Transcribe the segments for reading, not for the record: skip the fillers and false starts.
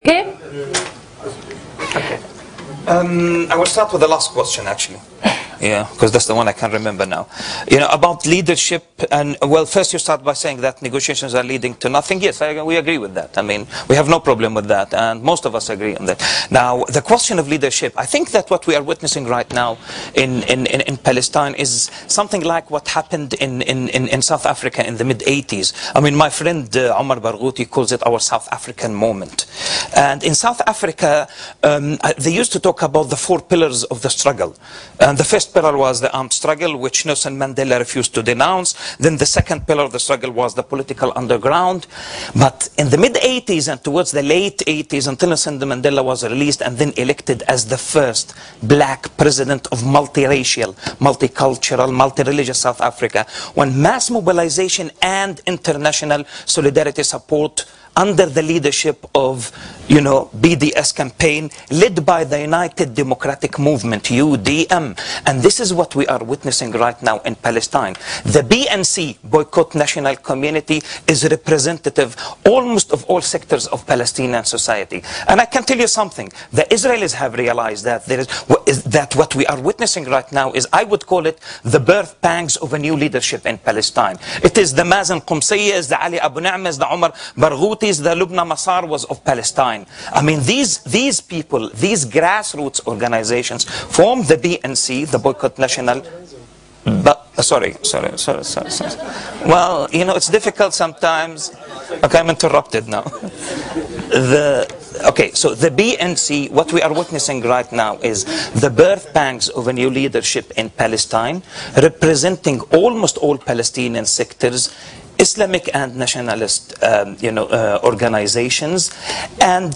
Okay? Okay. I will start with the last question, actually. Yeah, because that's the one I can remember now. You know, about leadership, and well, first you start by saying that negotiations are leading to nothing. Yes, we agree with that. I mean, we have no problem with that, and most of us agree on that. Now, the question of leadership, I think that what we are witnessing right now in Palestine is something like what happened in South Africa in the mid-80s. I mean, my friend Omar Barghouti calls it our South African moment. And in South Africa, they used to talk about the 4 pillars of the struggle. And the first pillar was the armed struggle, which Nelson Mandela refused to denounce. Then the second pillar of the struggle was the political underground. But in the mid-80s and towards the late 80s, until Nelson Mandela was released and then elected as the first black president of multiracial, multicultural, multireligious South Africa, when mass mobilization and international solidarity support under the leadership of, you know, BDS campaign, led by the United Democratic Movement, UDM. And this is what we are witnessing right now in Palestine. The BNC, Boycott National Community, is representative almost of all sectors of Palestinian society. And I can tell you something, the Israelis have realized that that what we are witnessing right now is, I would call it, the birth pangs of a new leadership in Palestine. It is the Mazin Qumsiyeh, the Ali Abu Ni'mas, the Omar Barghouti, the Lubna Masar was of Palestine. I mean, these people, these grassroots organizations form the BNC, the Boycott National. But sorry. Well, you know, it's difficult sometimes. Okay, I'm interrupted now. Okay, so the BNC, what we are witnessing right now is the birth pangs of a new leadership in Palestine, representing almost all Palestinian sectors, Islamic and nationalist, organizations. And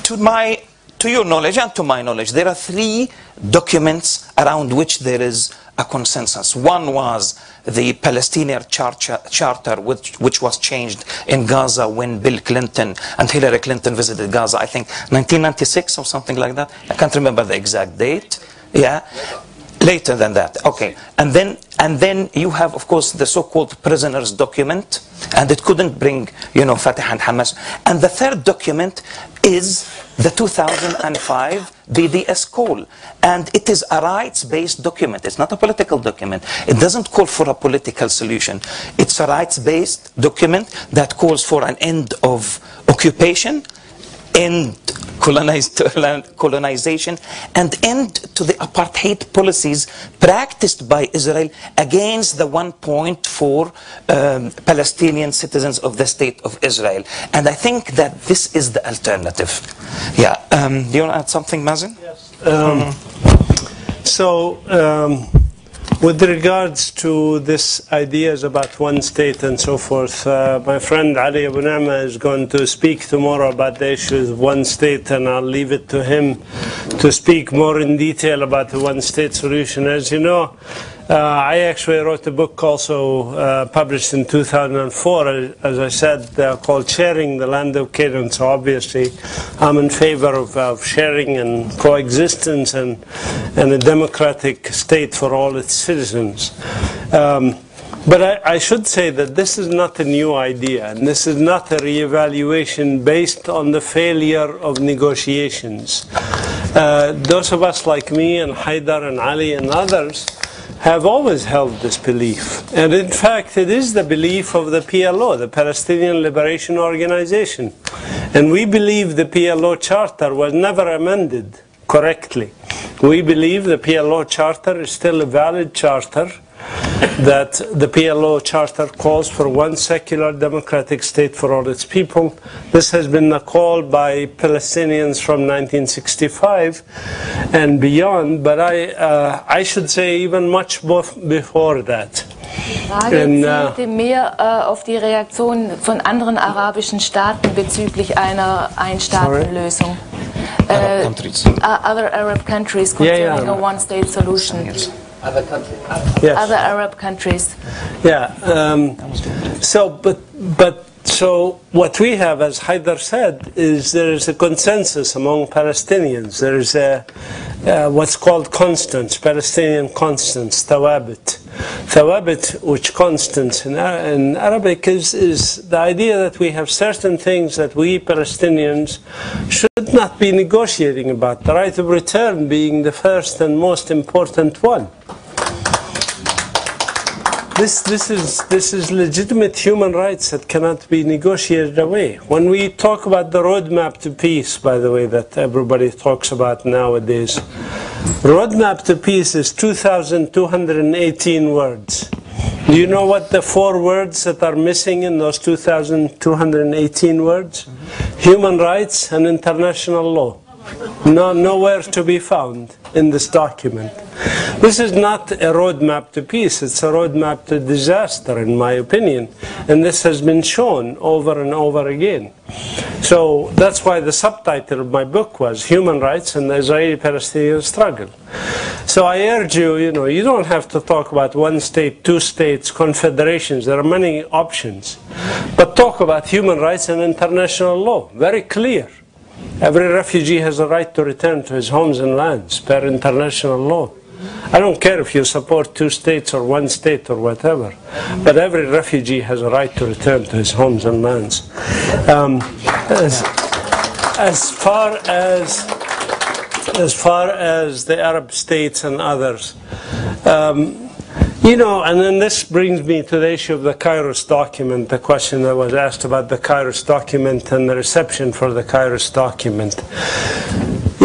to your knowledge and to my knowledge, there are 3 documents around which there is a consensus. One was the Palestinian Charter, which was changed in Gaza when Bill Clinton and Hillary Clinton visited Gaza, I think 1996 or something like that. I can't remember the exact date. Yeah. Later than that, okay. And then you have, of course, the so-called prisoners document, and it couldn't bring, Fatah and Hamas. And the 3rd document is the 2005 BDS call, and it is a rights-based document. It's not a political document. It doesn't call for a political solution. It's a rights-based document that calls for an end of occupation, end colonization, and end to the apartheid policies practiced by Israel against the 1.4 Palestinian citizens of the State of Israel. And I think that this is the alternative. Yeah. Do you want to add something, Mazin? Yes. With regards to this ideas about one state and so forth, my friend Ali Abu Ni'ma is going to speak tomorrow about the issues of one state, and I'll leave it to him to speak more in detail about the one state solution. As you know, I actually wrote a book also published in 2004, as I said, called Sharing the Land of Canaan. So obviously I'm in favor of sharing and coexistence and a democratic state for all its citizens. But I should say that this is not a new idea, and this is not a reevaluation based on the failure of negotiations. Those of us like me and Haidar and Ali and others have always held this belief. And in fact, it is the belief of the PLO, the Palestinian Liberation Organization. And we believe the PLO Charter was never amended correctly. We believe the PLO Charter is still a valid charter, that the PLO Charter calls for one secular democratic state for all its people. This has been a call by Palestinians from 1965 and beyond, but I should say even much before that. Die Frage zielte mehr auf die Reaktion von anderen arabischen Staaten bezüglich einer Einstaatenlösung. Other Arab countries concerning a one-state solution. Other countries. Yes. Other Arab countries. Yeah. So what we have, as Haidar said, is there is a consensus among Palestinians. There is a what's called constants, Palestinian constants, tawabit. Thawabit, which constants in Arabic, is the idea that we have certain things that we Palestinians should not be negotiating about, the right of return being the first and most important one. This is legitimate human rights that cannot be negotiated away. When we talk about the roadmap to peace, by the way, that everybody talks about nowadays, roadmap to peace is 2,218 words. Do you know what the 4 words that are missing in those 2,218 words? Human rights and international law. Nowhere to be found in this document. This is not a roadmap to peace, it's a roadmap to disaster, in my opinion. And this has been shown over and over again. So that's why the subtitle of my book was Human Rights and the Israeli-Palestinian Struggle. So I urge you, you don't have to talk about one state, two states, confederations. There are many options. But talk about human rights and international law. Very clear. Every refugee has a right to return to his homes and lands per international law. I don't care if you support 2 states or 1 state or whatever, but every refugee has a right to return to his homes and lands. As far as the Arab states and others, and then this brings me to the issue of the Kairos document, the question that was asked about the Kairos document and the reception for the Kairos document.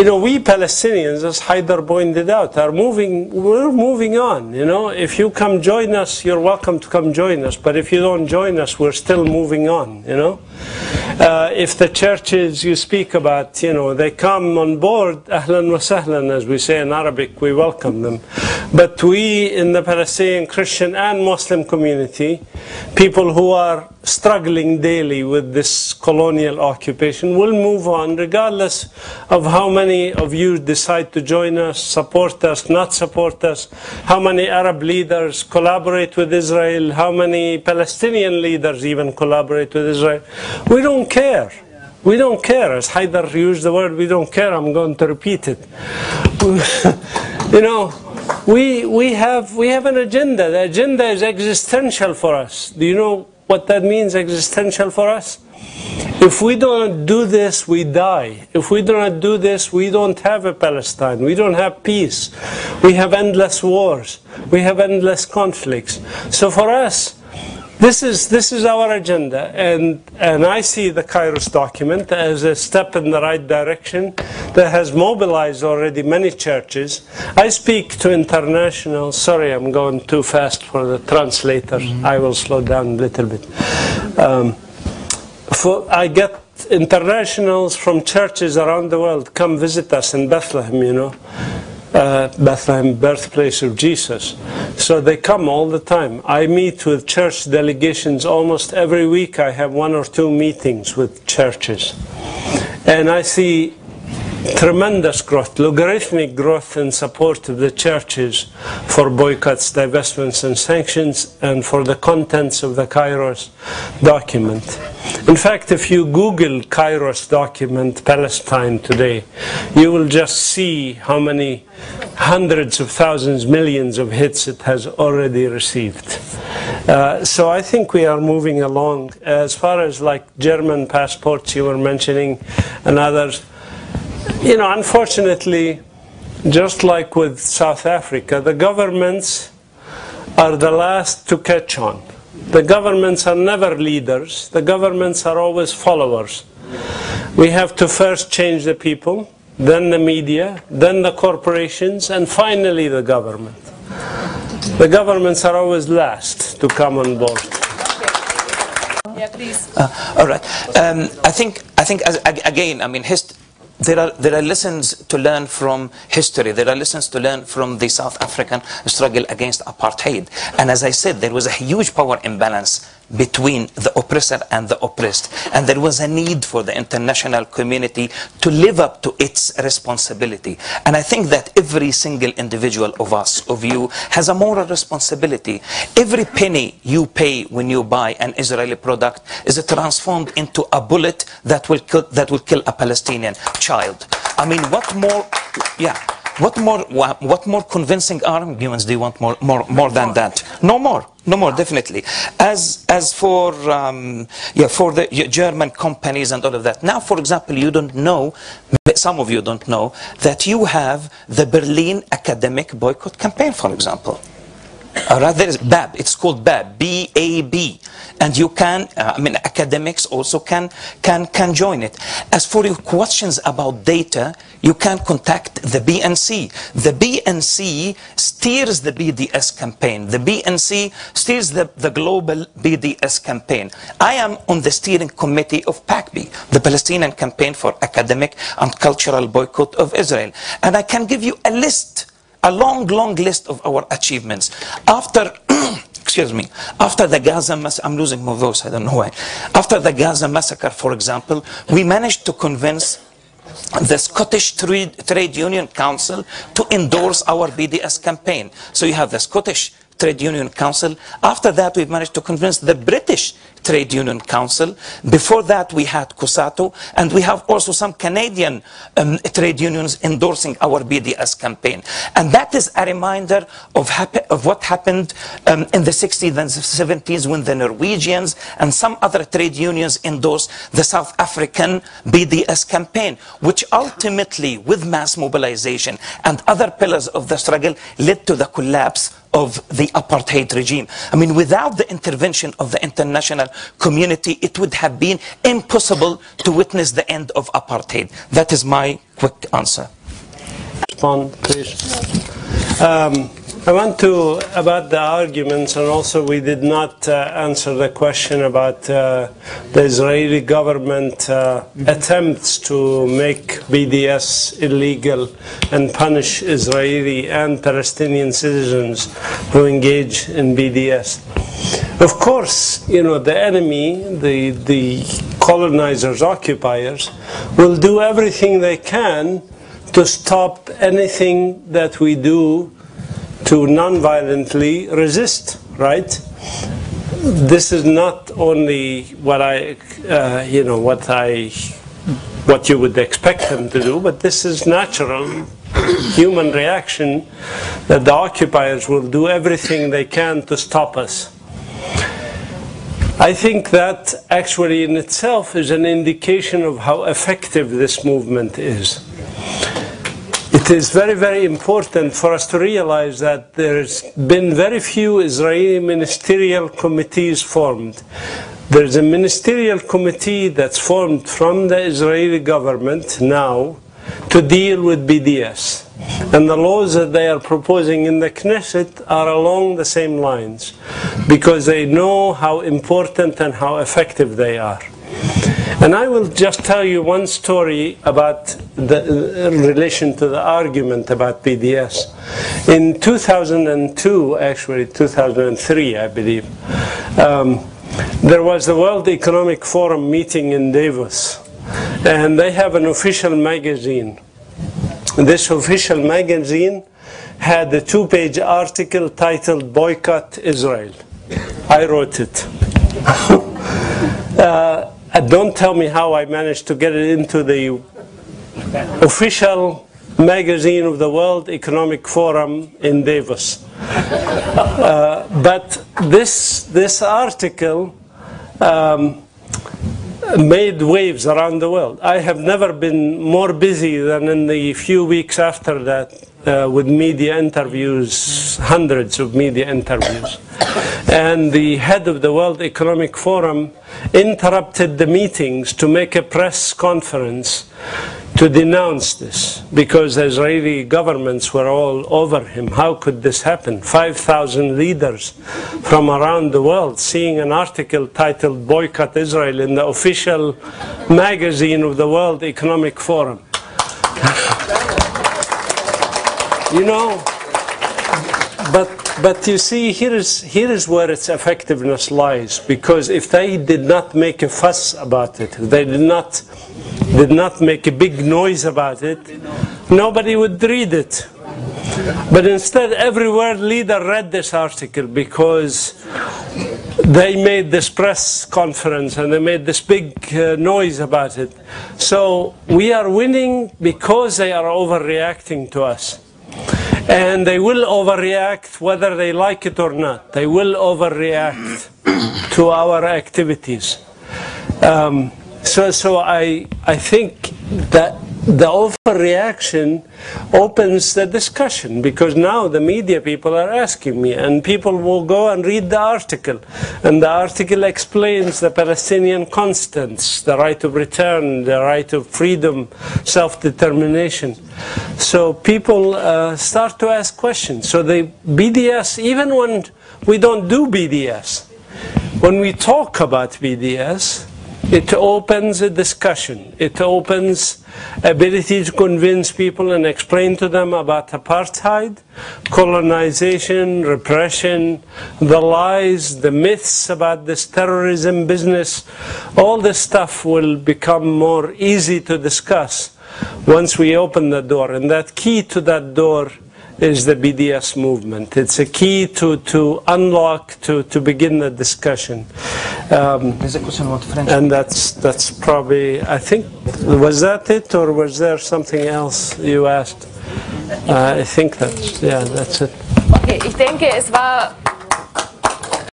We Palestinians, as Haidar pointed out, we're moving on. If you come join us, you're welcome to come join us. But if you don't join us, we're still moving on. If the churches you speak about, they come on board, ahlan wa sahlan, as we say in Arabic, we welcome them. But we in the Palestinian Christian and Muslim community, people who are struggling daily with this colonial occupation, will move on regardless of how many of you decide to join us, support us, not support us, how many Arab leaders collaborate with Israel, how many Palestinian leaders even collaborate with Israel. We don't care. We don't care. As Haidar used the word, we don't care. I'm going to repeat it. We have an agenda. The agenda is existential for us. Do you know what that means, existential for us? If we don't do this, we die. If we do not do this, we don't have a Palestine. We don't have peace. We have endless wars. We have endless conflicts. So for us, this is our agenda, and I see the Kairos document as a step in the right direction that has mobilized already many churches. I speak to international, sorry I'm going too fast for the translator, I will slow down a little bit. I get internationals from churches around the world come visit us in Bethlehem, Bethlehem, birthplace of Jesus. So they come all the time. I meet with church delegations almost every week. I have 1 or 2 meetings with churches. And I see tremendous growth, logarithmic growth in support of the churches for boycotts, divestments and sanctions, and for the contents of the Kairos document. In fact, if you Google Kairos document Palestine today, you will just see how many hundreds of thousands, millions of hits it has already received. So I think we are moving along. As far as like German passports you were mentioning and others, unfortunately, just like with South Africa, the governments are the last to catch on. The governments are never leaders. The governments are always followers. We have to first change the people, then the media, then the corporations, and finally the government. The governments are always last to come on board. Yeah, please. All right. I think again, there are lessons to learn from history. There are lessons to learn from the South African struggle against apartheid. And as I said, there was a huge power imbalance between the oppressor and the oppressed. And there was a need for the international community to live up to its responsibility. And I think that every single individual of us, of you, has a moral responsibility. Every penny you pay when you buy an Israeli product is transformed into a bullet that will kill a Palestinian child. What more? Yeah. What more convincing arguments do you want more than that? No more. No more, definitely. As for for the German companies and all of that. Now, for example, you don't know, some of you don't know, that you have the Berlin academic boycott campaign, for example. There is BAB. It's called BAB, B-A-B, and you can. Academics also can join it. As for your questions about data, you can contact the BNC. The BNC steers the BDS campaign. The BNC steers the global BDS campaign. I am on the steering committee of PACB, the Palestinian Campaign for Academic and Cultural Boycott of Israel, and I can give you a list. A long list of our achievements. After, excuse me, after the Gaza massacre, I'm losing my voice, I don't know why. After the Gaza massacre, for example, we managed to convince the Scottish Trade Union Council to endorse our BDS campaign. So you have the Scottish Trade Union Council. After that, we managed to convince the British Trade Union Council. Before that, we had COSATU, and we have also some Canadian trade unions endorsing our BDS campaign. And that is a reminder of what happened in the 60s and 70s when the Norwegians and some other trade unions endorsed the South African BDS campaign, which ultimately, with mass mobilization and other pillars of the struggle, led to the collapse of the apartheid regime. I mean, without the intervention of the international community, it would have been impossible to witness the end of apartheid. That is my quick answer. Respond, please. I want to, about the arguments, and also we did not answer the question about the Israeli government attempts to make BDS illegal and punish Israeli and Palestinian citizens who engage in BDS. Of course, you know, the enemy, the colonizers, occupiers, will do everything they can to stop anything that we do to non-violently resist, right? This is not only what what you would expect them to do, but this is natural human reaction that the occupiers will do everything they can to stop us. I think that actually in itself is an indication of how effective this movement is. It is very, very important for us to realize that there's been very few Israeli ministerial committees formed. There's a ministerial committee that's formed from the Israeli government now to deal with BDS. And the laws that they are proposing in the Knesset are along the same lines, because they know how important and how effective they are. And I will just tell you one story about the in relation to the argument about BDS. In 2002, actually 2003, I believe, there was the World Economic Forum meeting in Davos, and they have an official magazine. This official magazine had a 2-page article titled "Boycott Israel." I wrote it. Don't tell me how I managed to get it into the official magazine of the World Economic Forum in Davos. But this article made waves around the world. I have never been more busy than in the few weeks after that with media interviews, hundreds of media interviews. And the head of the World Economic Forum interrupted the meetings to make a press conference to denounce this, because the Israeli governments were all over him. How could this happen? 5,000 leaders from around the world seeing an article titled "Boycott Israel" in the official magazine of the World Economic Forum. You know, but you see, here is where its effectiveness lies. Because if they did not make a fuss about it, if they did not make a big noise about it, nobody would read it. But instead, every world leader read this article, because they made this press conference and they made this big noise about it. So we are winning because they are overreacting to us. And they will overreact whether they like it or not. They will overreact to our activities. So I think that the overreaction opens the discussion, because now the media people are asking me, and people will go and read the article, and the article explains the Palestinian constants, the right of return, the right of freedom, self-determination. So people start to ask questions. So the BDS, even when we don't do BDS, when we talk about BDS, it opens a discussion. It opens ability to convince people and explain to them about apartheid, colonization, repression, the lies, the myths about this terrorism business. All this stuff will become more easy to discuss once we open the door. And that key to that door is the BDS movement. It's a key to unlock, to begin the discussion. There's a question about French. And that's probably, I think, was that it, or was there something else you asked? I think that's it. Okay, ich denke, es war